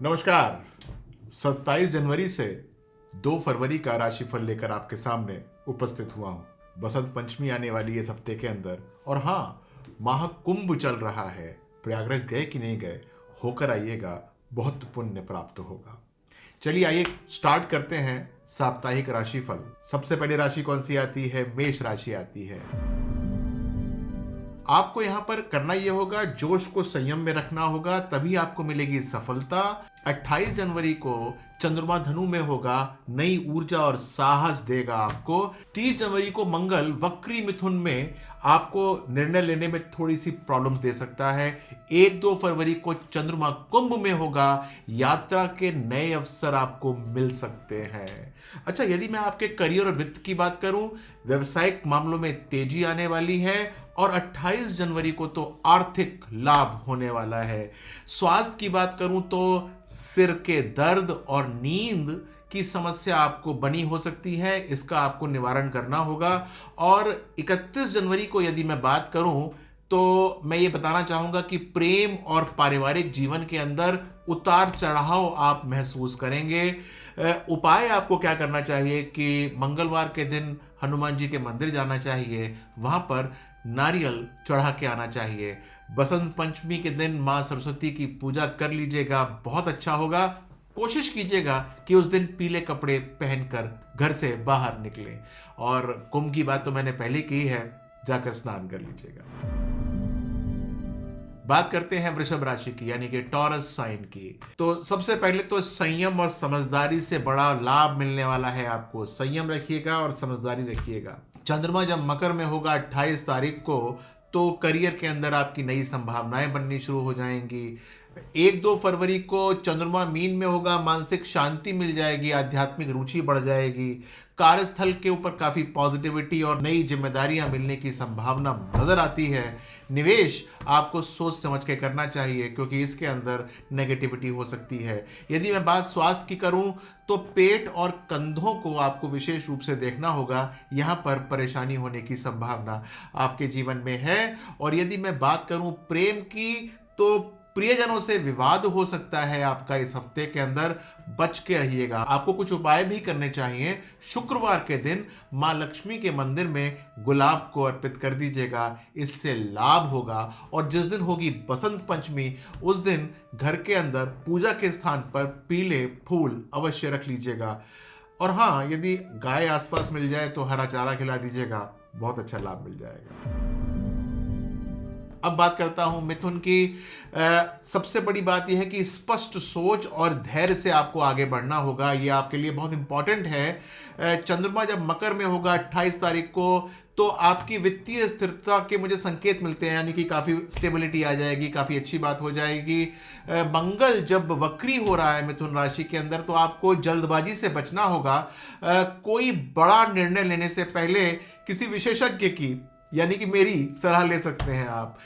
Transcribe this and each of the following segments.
नमस्कार। 27 जनवरी से 2 फरवरी का राशिफल लेकर आपके सामने उपस्थित हुआ हूँ। बसंत पंचमी आने वाली है इस हफ्ते के अंदर, और हाँ, महाकुंभ चल रहा है। प्रयागराज गए कि नहीं गए, होकर आइएगा, बहुत पुण्य प्राप्त होगा। चलिए आइए स्टार्ट करते हैं साप्ताहिक राशिफल। सबसे पहले राशि कौन सी आती है? मेष राशि आती है। आपको यहाँ पर करना यह होगा, जोश को संयम में रखना होगा, तभी आपको मिलेगी सफलता। 28 जनवरी को चंद्रमा धनु में होगा, नई ऊर्जा और साहस देगा आपको। 30 जनवरी को मंगल वक्री मिथुन में आपको निर्णय लेने में थोड़ी सी प्रॉब्लम्स दे सकता है। 1-2 फरवरी को चंद्रमा कुंभ में होगा, यात्रा के नए अवसर आपको मिल सकते हैं। अच्छा, यदि मैं आपके करियर और वित्त की बात करूं, व्यवसायिक मामलों में तेजी आने वाली है, और 28 जनवरी को तो आर्थिक लाभ होने वाला है। स्वास्थ्य की बात करूं तो सिर के दर्द और नींद की समस्या आपको बनी हो सकती है, इसका आपको निवारण करना होगा। और 31 जनवरी को यदि मैं बात करूं तो मैं ये बताना चाहूंगा कि प्रेम और पारिवारिक जीवन के अंदर उतार चढ़ाव आप महसूस करेंगे। उपाय आपको क्या करना चाहिए कि मंगलवार के दिन हनुमान जी के मंदिर जाना चाहिए, वहां पर नारियल चढ़ा के आना चाहिए। बसंत पंचमी के दिन माँ सरस्वती की पूजा कर लीजिएगा, बहुत अच्छा होगा। कोशिश कीजिएगा कि उस दिन पीले कपड़े पहनकर घर से बाहर निकलें। और कुंभ की बात तो मैंने पहले की है, जाकर स्नान कर लीजिएगा। बात करते हैं वृषभ राशि की, यानी कि टॉरस साइन की। तो सबसे पहले तो संयम और समझदारी से बड़ा लाभ मिलने वाला है आपको। संयम रखिएगा और समझदारी रखिएगा। चंद्रमा जब मकर में होगा 28 तारीख को, तो करियर के अंदर आपकी नई संभावनाएं बननी शुरू हो जाएंगी। 1-2 फरवरी को चंद्रमा मीन में होगा, मानसिक शांति मिल जाएगी, आध्यात्मिक रुचि बढ़ जाएगी। कार्यस्थल के ऊपर काफी पॉजिटिविटी और नई जिम्मेदारियां मिलने की संभावना नजर आती है। निवेश आपको सोच समझ के करना चाहिए, क्योंकि इसके अंदर नेगेटिविटी हो सकती है। यदि मैं बात स्वास्थ्य की करूं तो पेट और कंधों को आपको विशेष रूप से देखना होगा, यहाँ पर परेशानी होने की संभावना आपके जीवन में है। और यदि मैं बात करूं प्रेम की, तो प्रियजनों से विवाद हो सकता है आपका इस हफ्ते के अंदर, बच के रहिएगा। आपको कुछ उपाय भी करने चाहिए। शुक्रवार के दिन माँ लक्ष्मी के मंदिर में गुलाब को अर्पित कर दीजिएगा, इससे लाभ होगा। और जिस दिन होगी बसंत पंचमी, उस दिन घर के अंदर पूजा के स्थान पर पीले फूल अवश्य रख लीजिएगा। और हाँ, यदि गाय आसपास मिल जाए तो हरा चारा खिला दीजिएगा, बहुत अच्छा लाभ मिल जाएगा। अब बात करता हूं मिथुन की। सबसे बड़ी बात यह है कि स्पष्ट सोच और धैर्य से आपको आगे बढ़ना होगा, यह आपके लिए बहुत इंपॉर्टेंट है। चंद्रमा जब मकर में होगा 28 तारीख को, तो आपकी वित्तीय स्थिरता के मुझे संकेत मिलते हैं, यानी कि काफ़ी स्टेबिलिटी आ जाएगी, काफ़ी अच्छी बात हो जाएगी। मंगल जब वक्री हो रहा है मिथुन राशि के अंदर, तो आपको जल्दबाजी से बचना होगा। कोई बड़ा निर्णय लेने से पहले किसी विशेषज्ञ की, यानी कि मेरी सलाह ले सकते हैं आप।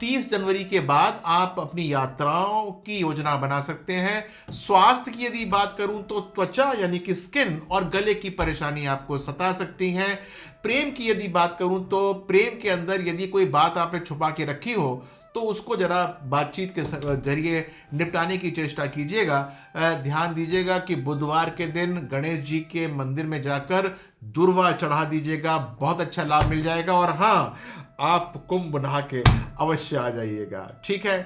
30 जनवरी के बाद आप अपनी यात्राओं की योजना बना सकते हैं। स्वास्थ्य की यदि बात करूं तो त्वचा यानी कि स्किन और गले की परेशानी आपको सता सकती है। प्रेम की यदि बात करूं तो प्रेम के अंदर यदि कोई बात आपने छुपा के रखी हो, तो उसको जरा बातचीत के जरिए निपटाने की चेष्टा कीजिएगा। ध्यान दीजिएगा कि बुधवार के दिन गणेश जी के मंदिर में जाकर दुर्वा चढ़ा दीजिएगा, बहुत अच्छा लाभ मिल जाएगा। और हाँ, आप कुंभ नहा के अवश्य आ जाइएगा, ठीक है।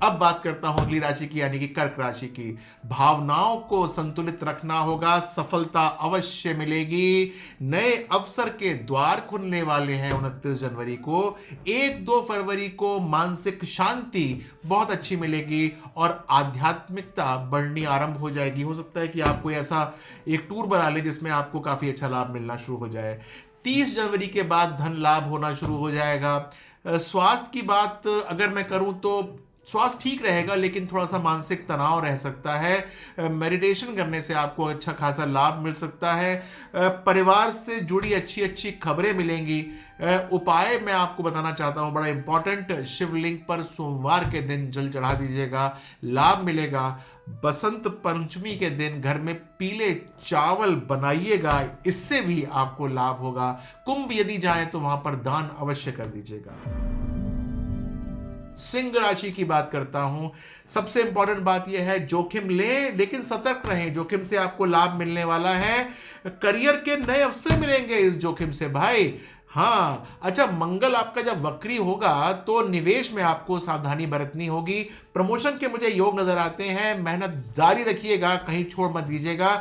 अब बात करता हूं अगली राशि की, यानी कि कर्क राशि की। भावनाओं को संतुलित रखना होगा, सफलता अवश्य मिलेगी। नए अवसर के द्वार खुलने वाले हैं 29 जनवरी को। 1-2 फरवरी को मानसिक शांति बहुत अच्छी मिलेगी और आध्यात्मिकता बढ़नी आरंभ हो जाएगी। हो सकता है कि आप कोई ऐसा एक टूर बना ले जिसमें आपको काफी अच्छा लाभ मिलना शुरू हो जाए। 30 जनवरी के बाद धन लाभ होना शुरू हो जाएगा। स्वास्थ्य की बात अगर मैं करूं तो स्वास्थ्य ठीक रहेगा, लेकिन थोड़ा सा मानसिक तनाव रह सकता है। मेडिटेशन करने से आपको अच्छा खासा लाभ मिल सकता है। परिवार से जुड़ी अच्छी अच्छी खबरें मिलेंगी। उपाय मैं आपको बताना चाहता हूं, बड़ा इंपॉर्टेंट, शिवलिंग पर सोमवार के दिन जल चढ़ा दीजिएगा, लाभ मिलेगा। बसंत पंचमी के दिन घर में पीले चावल बनाइएगा, इससे भी आपको लाभ होगा। कुंभ यदि जाए तो वहां पर दान अवश्य कर दीजिएगा। सिंह राशि की बात करता हूं, सबसे इंपॉर्टेंट बात यह है जोखिम लें लेकिन सतर्क रहें। जोखिम से आपको लाभ मिलने वाला है, करियर के नए अवसर मिलेंगे इस जोखिम से भाई। हाँ अच्छा, मंगल आपका जब वक्री होगा तो निवेश में आपको सावधानी बरतनी होगी। प्रमोशन के मुझे योग नजर आते हैं, मेहनत जारी रखिएगा, कहीं छोड़ मत दीजिएगा।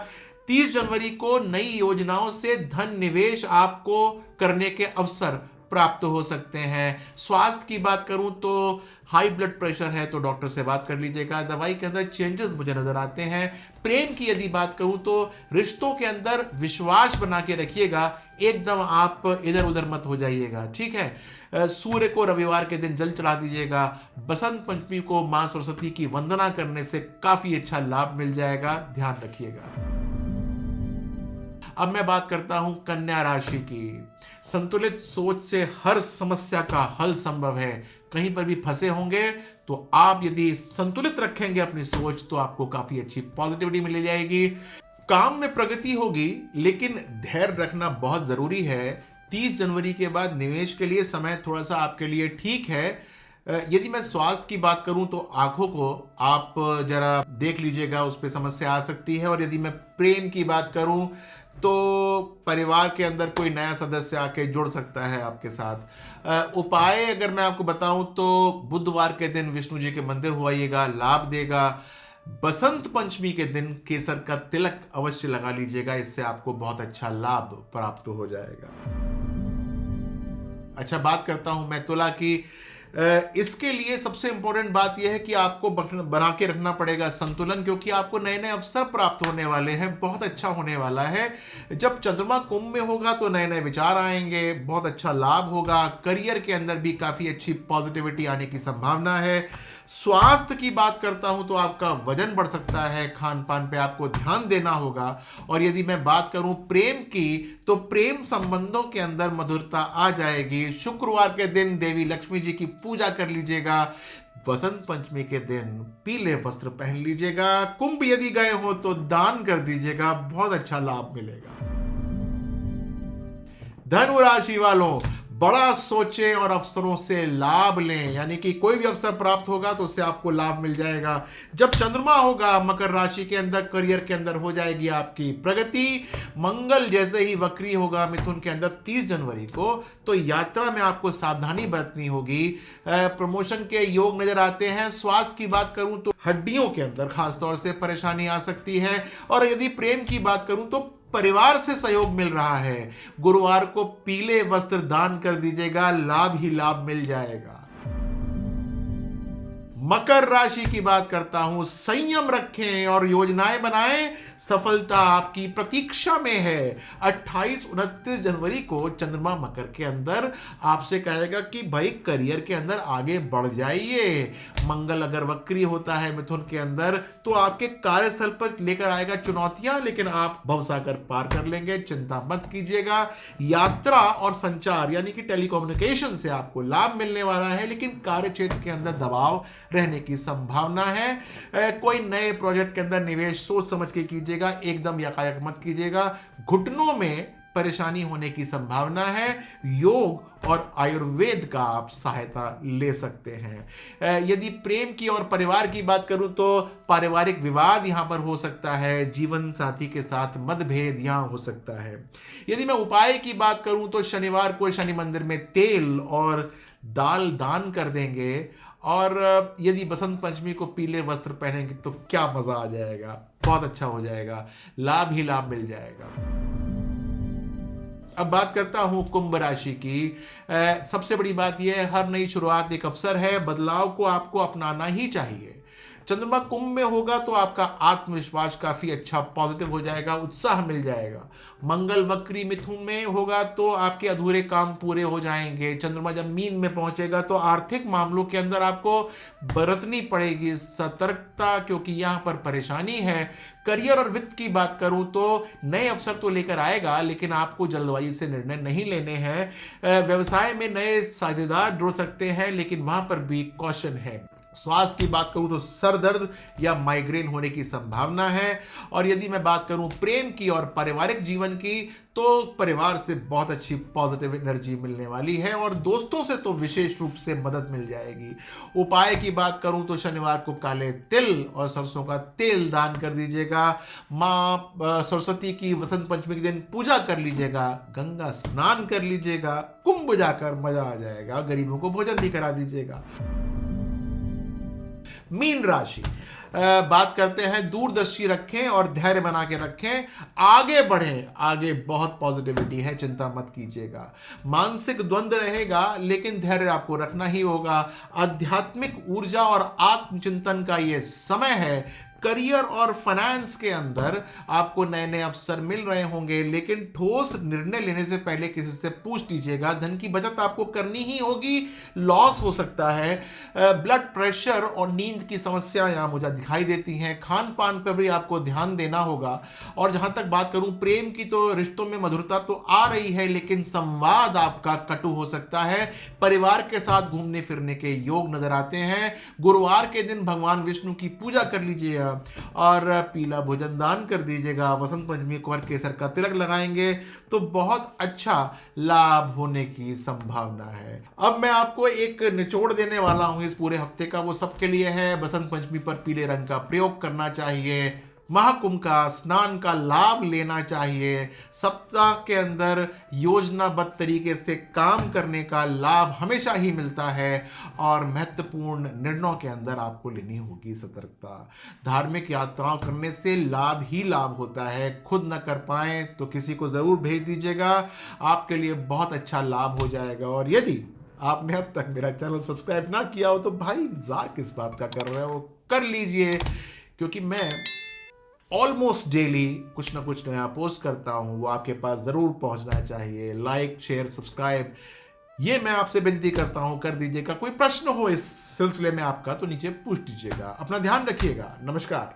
30 जनवरी को नई योजनाओं से धन निवेश आपको करने के अवसर प्राप्त हो सकते हैं। स्वास्थ्य की बात करूं तो हाई ब्लड प्रेशर है तो डॉक्टर से बात कर लीजिएगा, दवाई के अंदर चेंजेस मुझे नजर आते हैं। प्रेम की यदि बात करूं तो रिश्तों के अंदर विश्वास बना के रखिएगा, एकदम आप इधर उधर मत हो जाइएगा, ठीक है। सूर्य को रविवार के दिन जल चढ़ा दीजिएगा। बसंत पंचमी को मां सरस्वती की वंदना करने से काफी अच्छा लाभ मिल जाएगा, ध्यान रखिएगा। अब मैं बात करता हूं कन्या राशि की। संतुलित सोच से हर समस्या का हल संभव है। कहीं पर भी फंसे होंगे तो आप यदि संतुलित रखेंगे अपनी सोच तो आपको काफी अच्छी पॉजिटिविटी मिल जाएगी। काम में प्रगति होगी लेकिन धैर्य रखना बहुत जरूरी है। 30 जनवरी के बाद निवेश के लिए समय थोड़ा सा आपके लिए ठीक है। यदि मैं स्वास्थ्य की बात करूं तो आंखों को आप जरा देख लीजिएगा, उस पर समस्या आ सकती है। और यदि मैं प्रेम की बात करूं तो परिवार के अंदर कोई नया सदस्य आके जुड़ सकता है आपके साथ। उपाय अगर मैं आपको बताऊं तो बुधवार के दिन विष्णु जी के मंदिर हुआइएगा, लाभ देगा। बसंत पंचमी के दिन केसर का तिलक अवश्य लगा लीजिएगा, इससे आपको बहुत अच्छा लाभ प्राप्त हो जाएगा। अच्छा, बात करता हूं मैं तुला की। इसके लिए सबसे इंपॉर्टेंट बात यह है कि आपको बना के रखना पड़ेगा संतुलन, क्योंकि आपको नए नए अवसर प्राप्त होने वाले हैं, बहुत अच्छा होने वाला है। जब चंद्रमा कुंभ में होगा तो नए नए विचार आएंगे, बहुत अच्छा लाभ होगा। करियर के अंदर भी काफी अच्छी पॉजिटिविटी आने की संभावना है। स्वास्थ्य की बात करता हूं तो आपका वजन बढ़ सकता है, खान पान पे आपको ध्यान देना होगा। और यदि मैं बात करूं प्रेम की तो प्रेम संबंधों के अंदर मधुरता आ जाएगी। शुक्रवार के दिन देवी लक्ष्मी जी की पूजा कर लीजिएगा। वसंत पंचमी के दिन पीले वस्त्र पहन लीजिएगा। कुंभ यदि गए हो तो दान कर दीजिएगा, बहुत अच्छा लाभ मिलेगा। धनु राशि वालों, बड़ा सोचें और अवसरों से लाभ लें, यानी कि कोई भी अवसर प्राप्त होगा तो उससे आपको लाभ मिल जाएगा। जब चंद्रमा होगा मकर राशि के अंदर, करियर के अंदर हो जाएगी आपकी प्रगति। मंगल जैसे ही वक्री होगा मिथुन के अंदर 30 जनवरी को, तो यात्रा में आपको सावधानी बरतनी होगी। प्रमोशन के योग नजर आते हैं। स्वास्थ्य की बात करूं तो हड्डियों के अंदर खासतौर से परेशानी आ सकती है। और यदि प्रेम की बात करूं तो परिवार से सहयोग मिल रहा है। गुरुवार को पीले वस्त्र दान कर दीजिएगा, लाभ ही लाभ मिल जाएगा। मकर राशि की बात करता हूं, संयम रखें और योजनाएं बनाएं, सफलता आपकी प्रतीक्षा में है। 28-29 जनवरी को चंद्रमा मकर के अंदर आपसे कहेगा कि भाई करियर के अंदर आगे बढ़ जाइए। मंगल अगर वक्री होता है मिथुन के अंदर तो आपके कार्यस्थल पर लेकर आएगा चुनौतियां, लेकिन आप भवसागर पार कर लेंगे, चिंता मत कीजिएगा। यात्रा और संचार यानी कि टेलीकम्युनिकेशन से आपको लाभ मिलने वाला है, लेकिन कार्य क्षेत्र के अंदर दबाव रहने की संभावना है। कोई नए प्रोजेक्ट के अंदर निवेश सोच समझ के कीजिएगा, एकदम यकायक मत कीजिएगा। घुटनों में परेशानी होने की संभावना है। योग और आयुर्वेद का आप सहायता ले सकते हैं। यदि प्रेम की और परिवार की बात करूं तो पारिवारिक विवाद यहां पर हो सकता है। जीवन साथी के साथ मतभेद यहां हो सकता है। यदि मैं उपाय की बात करूं तो शनिवार को शनि मंदिर में तेल और दाल दान कर देंगे। और यदि बसंत पंचमी को पीले वस्त्र पहनेंगे तो क्या मजा आ जाएगा, बहुत अच्छा हो जाएगा, लाभ ही लाभ मिल जाएगा। अब बात करता हूं कुंभ राशि की। सबसे बड़ी बात यह है, हर नई शुरुआत एक अवसर है, बदलाव को आपको अपनाना ही चाहिए। चंद्रमा कुंभ में होगा तो आपका आत्मविश्वास काफी अच्छा पॉजिटिव हो जाएगा, उत्साह मिल जाएगा। मंगल वक्री मिथुन में होगा तो आपके अधूरे काम पूरे हो जाएंगे। चंद्रमा जब मीन में पहुंचेगा तो आर्थिक मामलों के अंदर आपको बरतनी पड़ेगी सतर्कता, क्योंकि यहां पर परेशानी है। करियर और वित्त की बात करूं तो नए अवसर तो लेकर आएगा, लेकिन आपको जल्दबाजी से निर्णय नहीं लेने हैं। व्यवसाय में नए साझेदार जुड़ सकते हैं, लेकिन वहां पर भी कॉशन है। स्वास्थ्य की बात करूं तो सर दर्द या माइग्रेन होने की संभावना है। और यदि मैं बात करूं प्रेम की और पारिवारिक जीवन की, तो परिवार से बहुत अच्छी पॉजिटिव एनर्जी मिलने वाली है और दोस्तों से तो विशेष रूप से मदद मिल जाएगी। उपाय की बात करूं तो शनिवार को काले तिल और सरसों का तेल दान कर दीजिएगा। माँ सरस्वती की वसंत पंचमी के दिन पूजा कर लीजिएगा, गंगा स्नान कर लीजिएगा, कुंभ जाकर मजा आ जाएगा, गरीबों को भोजन भी करा दीजिएगा। मीन राशि, बात करते हैं दूरदर्शी रखें और धैर्य बना के रखें, आगे बढ़ें, आगे बहुत पॉजिटिविटी है, चिंता मत कीजिएगा। मानसिक द्वंद्व रहेगा लेकिन धैर्य आपको रखना ही होगा। आध्यात्मिक ऊर्जा और आत्मचिंतन का यह समय है। करियर और फाइनेंस के अंदर आपको नए नए अवसर मिल रहे होंगे, लेकिन ठोस निर्णय लेने से पहले किसी से पूछ लीजिएगा। धन की बचत आपको करनी ही होगी, लॉस हो सकता है। ब्लड प्रेशर और नींद की समस्या यहाँ मुझे दिखाई देती हैं। खान पान पर भी आपको ध्यान देना होगा। और जहां तक बात करूं प्रेम की, तो रिश्तों में मधुरता तो आ रही है लेकिन संवाद आपका कटु हो सकता है। परिवार के साथ घूमने फिरने के योग नजर आते हैं। गुरुवार के दिन भगवान विष्णु की पूजा कर लीजिएगा और पीला भोजन दान कर दीजिएगा। वसंत पंचमी को केसर का तिलक लगाएंगे तो बहुत अच्छा लाभ होने की संभावना है। अब मैं आपको एक निचोड़ देने वाला हूं इस पूरे हफ्ते का, वो सबके लिए है। बसंत पंचमी पर पीले रंग का प्रयोग करना चाहिए। महाकुंभ का स्नान का लाभ लेना चाहिए। सप्ताह के अंदर योजनाबद्ध तरीके से काम करने का लाभ हमेशा ही मिलता है और महत्वपूर्ण निर्णयों के अंदर आपको लेनी होगी सतर्कता। धार्मिक यात्राओं करने से लाभ ही लाभ होता है। खुद न कर पाए तो किसी को ज़रूर भेज दीजिएगा, आपके लिए बहुत अच्छा लाभ हो जाएगा। और यदि आपने अब तक मेरा चैनल सब्सक्राइब ना किया हो तो भाई इंतजार किस बात का कर रहे हो, कर लीजिए, क्योंकि मैं ऑलमोस्ट डेली कुछ ना कुछ नया पोस्ट करता हूँ, वो आपके पास ज़रूर पहुँचना चाहिए। लाइक शेयर सब्सक्राइब ये मैं आपसे विनती करता हूँ, कर दीजिएगा। कोई प्रश्न हो इस सिलसिले में आपका तो नीचे पूछ दीजिएगा। अपना ध्यान रखिएगा। नमस्कार।